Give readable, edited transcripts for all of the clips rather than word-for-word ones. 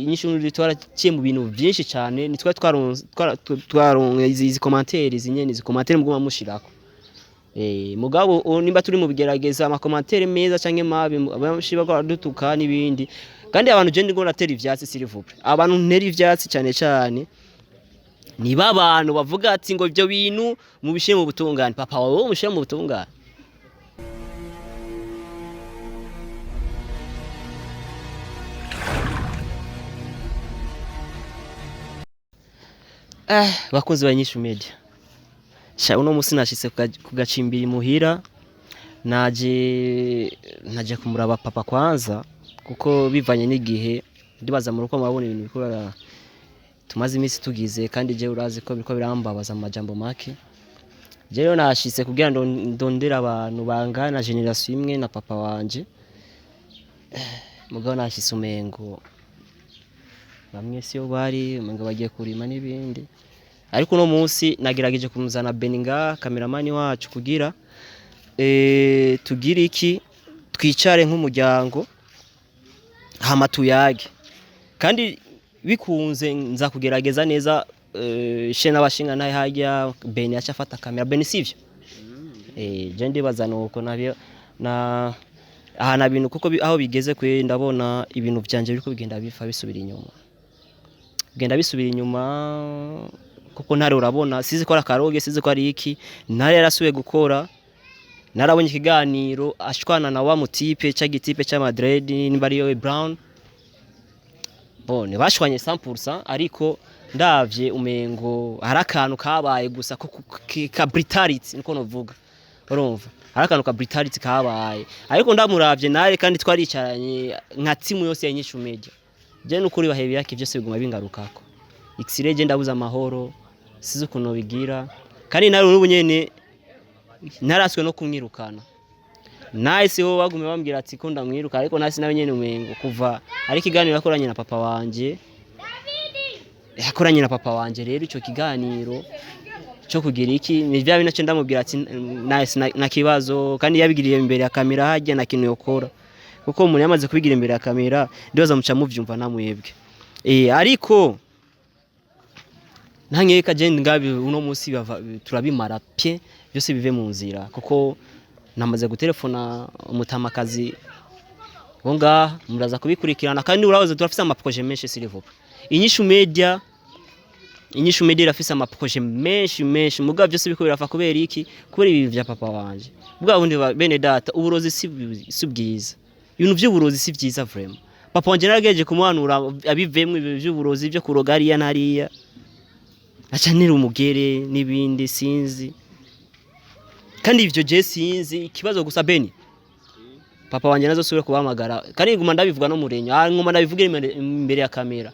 inyishu twaraciye mu bintu byinshi cyane nitwa twaronke izi commentaires nyene izi commentaires muguma mushirako mugabo nimba turi mu bigerageza ama commentaires meza canke mabi abashiba ko dutuka nibindi kandi abantu je ngo natera ivyatsi s'il vous plaît abantu ntera ivyatsi cyane cyane ni babantu bavuga ati ngo ibyo bintu mu bishe mu butungane papa wawe umushe mu butungane bakunzi banyishu media sha uno musi nashitse kugacimbira muhira naje kumuraba papa kwanza kuko bivanye n'igihe ndibaza mu ruko mabone ibintu bikora tumaze imisi tugize kandi je urazi ko biriko birambabaza amajambo make je rero nashitse kugira ndondera abantu bangana generation imwe na papa wanje mugabo nashitse umengo bamwe siyo bari umengo bagiye kurima nibindi ariko no munsi nagerageje kumuzana Beninga cameraman wacu kugira tugira iki twicare nk'umuryango hama tuyage kandi bikunze nza kugerageza neza she n'abashinga naye hajya Beni acafata kamera Beni sivyo je ndibaza nuko nabyo na ahana bintu kuko aho bigeze kwe ndabona ibintu byanje biriko bigenda bifa bisubira inyuma kuko ntare urabona sizi ko akaroge sizi ko ari iki ntare yarasuye gukora narabonye ikiganiro ashwana na wa mutipe cy'agitipe cya Madrid nimba ari yo Brown bone bashwanye 100% ariko ndavye umengo harakantu kabaye gusa ka brutality niko novuga urumva harakantu ka brutality kabaye ariko ndamuravye nare kandi twaricaranye nka timu yose yanyishu media je nukuri Bahebiyake byose biguma bingarukako Xray je ndabuza amahoro sizo kuno bigira kandi nari ubu nyene naraswe no kumwirukana nice ho bagume bambwira ati ko ndamwiruka ariko nasi nawe nyene umengo kuva ari kiganiro yakoranye na papa wanje rero ico kiganiro cyo kugira iki ni bya binace ndamubwira ati nice na kibazo kandi yabigiriye imbere ya kamera hajya na kintu yokora kuko umuntu yamaze kubigira imbere ya kamera ndoza muca muvyumva namwebwe ariko ntankeka je ngabi uno munsi turabimara pye byose bive mu nzira kuko namaze gutelefona umutamakazi bonga muraza kubikurikirana kandi urahoze turafise ama projet menshi s'il vous plaît inyishu media irafise ama projet menshi mugabo byose biko birafa kubera iki kubera ibi vya papa wanje bwa bundi bene data uburozi si bwiza ibintu by'uburozi si byiza vraiment papa wanje narageje kumuhanura abivemwe ibyo by'uburozi byo kurogariya nariya acanira umugere nibindi sinzi kandi ivyo je sinzi ikibazo gusa Beni papa wanje nazo sure kubamagara kandi nguma ndabivuga no murenyo nguma ndabivugira imbere ya kamera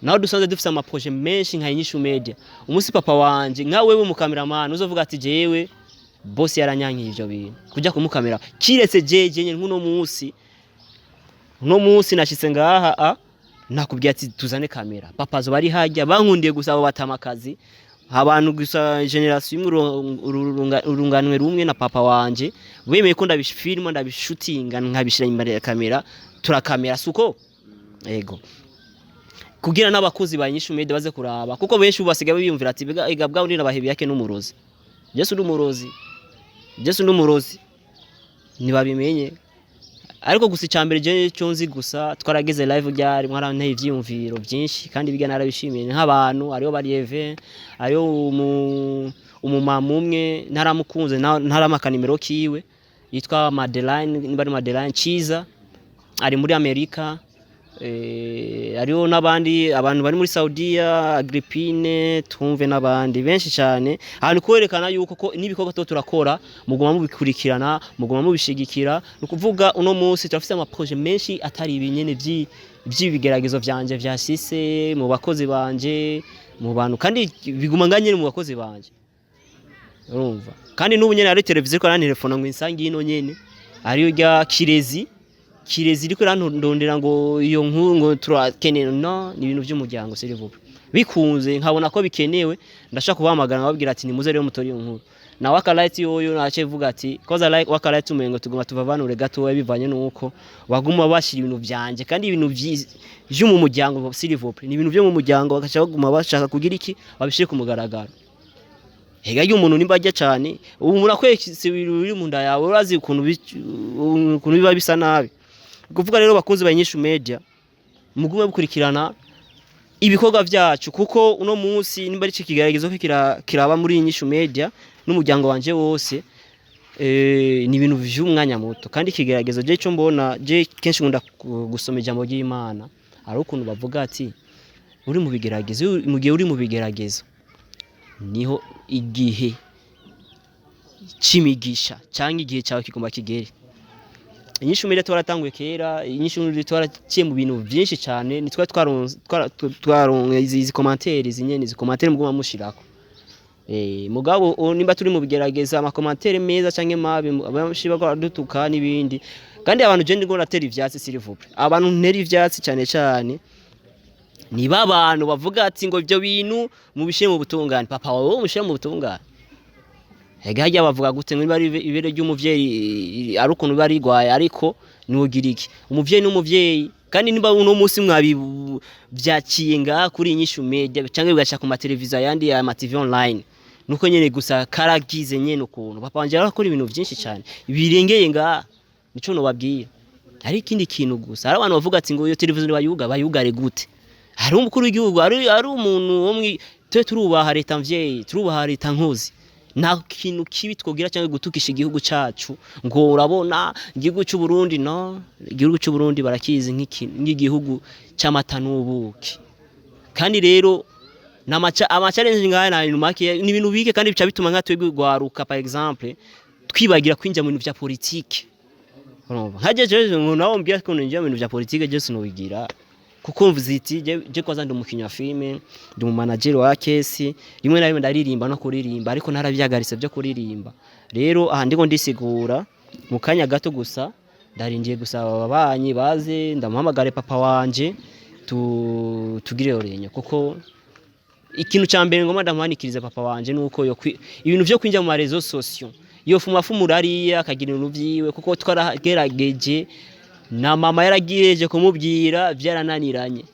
naho dusanze dufise ama projet menshi nka inyishu media umunsi papa wanje nka wewe mu cameraman uzovuga ati jewe boss yaranyankiye ivyo bintu kujya kumukamera kiretse jeje nyene nkuno munsi nashitse ngaha nakubwiye ati tuzane kamera papa zo bari hajya bankundiye gusa abo batamakazi abantu gusa generation urunganwe rumwe na papa wanje wemeye ko ndabishfilma ndabishutinga nkabishira imbere ya kamera turakamera suko ego kugira n'abakozi banyishu media baze kuraba kuko benshi ubasigaye biyumvira ati ega bwa undi Bahebiyake n'umurozi Yesu n'umurozi nibabimenye ariko gusa cyambere je cyonzi gusa twarageze live ryari mwaranteye ivyumviro byinshi kandi biga narabishimiye nk'abantu ariyo bari Eve ariyo umumama umwe naramukunze ntaramaka nimero kiwe yitwa Madeline niba ari Madeline Chiza ari muri Amerika ariyo nabandi abantu bari muri Saudiya Agrippine tumve nabandi benshi cyane ahantu kwerekana yuko ko nibikoko turakora muguma mubikurikirana muguma mubishigikira nukuvuga uno munsi turafite ama projet menshi atari ibinyene by'ibigeragezo byanje vyasise mu bakozi banje mu bantu kandi biguma nganye mu bakozi banje urumva kandi n'ubu nyene ari televiziyo ko telefone ngo insangi ino nyene ariyo rya kirezi riko randondera ngo iyo nkuru ngo turakeneye no ni ibintu by'umuryango s'il vous plaît bikunze nkabona ko bikenewe ndashaka kubamagana babwira ati nimuze rero mutori iyo nkuru na wakalight yoyo nace vuga ati koza like wakalight umengo tuguma tuvavanure gato bivanye nuko baguma bashira ibintu byanje kandi ibintu byo mu muryango silivopre ni ibintu byo mu muryango bakaca baguma bashaka kugira iki babishire ku mugaragaro. Hega y'umuntu nimba ajya cyane ubu murakwekise biri mu nda yawe urazi ukuntu biba bisa nabi. Kuvuga rero bakunzi banyishu media mugume bukurikirana ibikorwa byacu kuko uno munsi nimba ari kigaragazo ko kiraba muri inyishu media n'umuryango wanje wose ni ibintu vy'umwanya muto kandi kigaragazo je cyo mbona je kenshi ngunda gusoma ijambo ry'Imana ari ukuntu bavuga ati uri mu bigeragezo mu gihe uri mu bigeragezo niho igihe cimigisha cyangwa igihe cyawe kigomba kigere. Inyishu media twaratanguye kera inyishu media twaraciye mu bintu byinshi cyane nitwa twaronke izi commentaires zinyene izi commentaires muguma mushirako mugabo nimba turi mu bigerageza ama commentaires meza canke mabi abashiba dutuka nibindi kandi abantu je ndiko natera ivyatsi silivopre abantu ntera ivyatsi cyane cyane ni babantu bavuga ati ngo ibyo bintu mubishe mu butungane papa wawe umushe mu butungane. Hega hajya bavuga gute ngo bari ibere ry'umuvyeyi ari ukuntu bari gwaye ariko nugiriki umuvyeyi n'umuvyeyi kandi nimba uno munsi mwabi byaciye nga kuri inyishu media cyangwa bigaca ku mateleviziyo yandi ya TV online nuko nyene gusa karagize nyene ukuntu papa wanje arakora ibintu byinshi cyane birengeye nga nico no babwiye ari ikindi kintu gusa ari abantu bavuga ati ngo iyo televiziyo bayugare gute hari umukuru w'igihugu ari umuntu wo turubaha leta mvyeyi turubaha leta nkozi nta kintu kibi twogira cyangwa gutukisha igihugu cyacu ngo urabona igihugu cy'u Burundi no igihugu cy'u Burundi barakizi nk'igihugu cy'amata n'ubuki kandi rero ama challenge ngaya na make ni ibintu bike kandi bica bituma nka twebwe gwaruka par exemple twibagira kwinja mu bintu bya politique. Hajeje ngo nawo mbya ko ninja mu bintu bya politique je sinobigira kuko mvuziti je kwaza ndi umukinya filme ndi mu manager wa kesi rimwe na rimwe ndaririmba no kuririmba ariko narabyagarise byo kuririmba rero aha ndiko ndisigura mu kanya gato gusa ndarindiye gusaba ababanyi baze ndamuhamagare papa wanje tugire orenyo kuko ikintu cyambere ngo ndamuhanikiriza papa wanje nuko ibintu byo kwinja mu marezo sociaux iyo fumafumura ari akagira ibintu byiwe kuko twaragerageje na mama yaragireje kumubwira byarananiranye.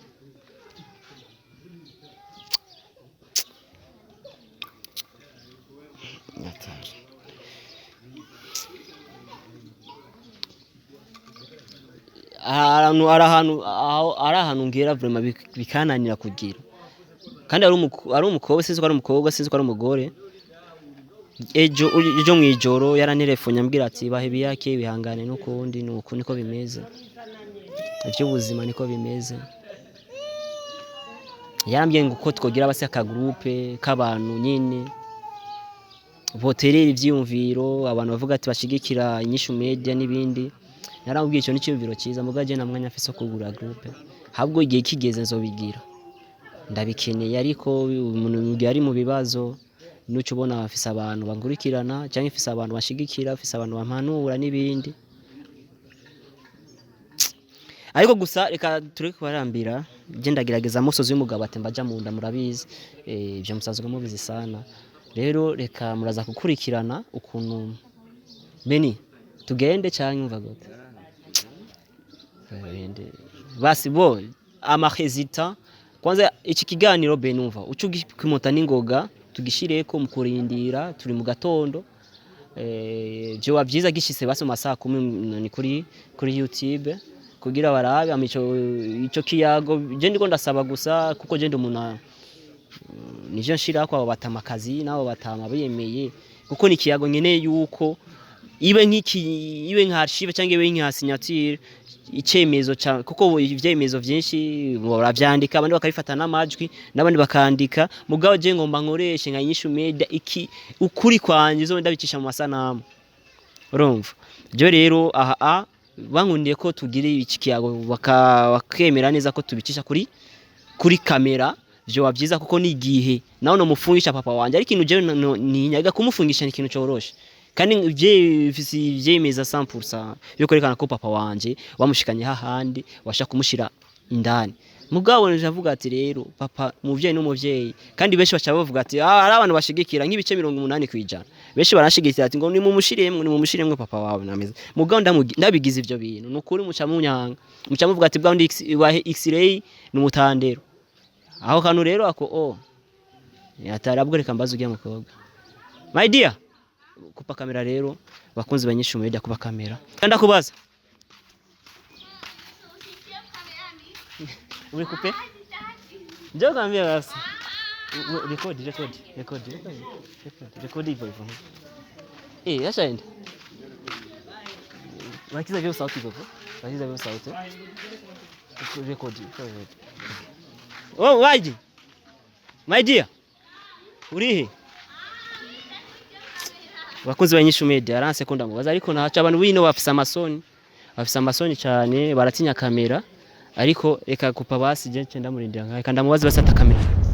Arahantu ngera vraiment bikananira kugira kandi ari umukobwa sinzi ko ari umukobwa sinzi ko ari umugore ejo mwijoro yarantelefone ambwira ati Bahebiyake bihangane n'ukundi nuko niko bimeze iby'ubuzima niko bimeze yarambye ngo uko twogira abase aka groupe k'abantu nyine voterera ivyumviro abantu bavuga ati bashigikira inyishu media nibindi yarambwiye cyo n'icyumviro cyiza mugaje na mwanya afise kugura groupe habwo igihe kigeze nzobigira ndabikeneye ariko umuntu yari mu bibazo nuco ubona afise abantu bagurikirana cyangwa afise abantu bashigikira afise abantu bamanura nibindi ariko gusa reka tureke barambira je ndagerageza musozi w'umugabo atembaja mu nda murabizi ibyo musazwe mubizi sana rero reka muraza kukurikirana ukuntu beni tugende cyangwa umva gute basi bo amahezita kwanza iki kiganiro benumva uco gikimota n'ingoga tugishireko mu kurindira turi mu gatondo je wabyiza gishise basi mu masaha 10 ni kuri YouTube kugira barabe ico kiyago je ndiko ndasaba gusa kuko je ndi umuntu nivyo nshirako abo batamakazi nabo batama biyemeye kuko ni kiyago nyene yuko ibe nka archive cyangwa ibe nka signature icemezo kuko ivyemezo byinshi baravyandika abandi bakabifata n'amajwi n'abandi bakandika mugabo je ngomba nkoreshe nka inyishu media ukuri kwanje zo ndabicisha mu masanamu urumva byo rero aha bankundiye ko tugire iki kiyago bakemera neza ko tubicisha kuri kamera byo wabyiza kuko ni igihe naho no mufungisha papa wanje ariko ikintu je ninyaga kumufungisha ni ikintu cyoroshe kandi vyemeza 100% yo kwerekana ko papa wanje wamushikanye hahandi washa kumushira indani mugabo njavuga ati rero papa umuvyeyi n'umuvyeyi kandi benshi bacha bavuga ati ari abantu bashigikira nk'ibice 80%. Benshi barashigikira ati ngo ni mu mushiremwe papa wawe nameze. Mugabo ndabigize ivyo bintu nukuri muca munyanga. Muca muvuga ati bwa ndi Xray n'umutandero. Aho kanu rero ako yatarabwo reka mbaza ugiye mukobwa. My dear kupa kamera rero bakunzi banyishume media kupa kamera. Kanda kubaza. Uri couper? Njoo kaambia basi. Record hivyo. Acha ende. Wakiza vyo sauti hivyo. Record. Oh, waje. My dear. Urihe? Bakunzi banyishu media aranse ko ndamubaza ariko nahaca abantu bino bafisa amasoni cyane baratinya kamera ariko reka kupa basi je ndamurindira nkaye kandi ndamubaza basata kamera.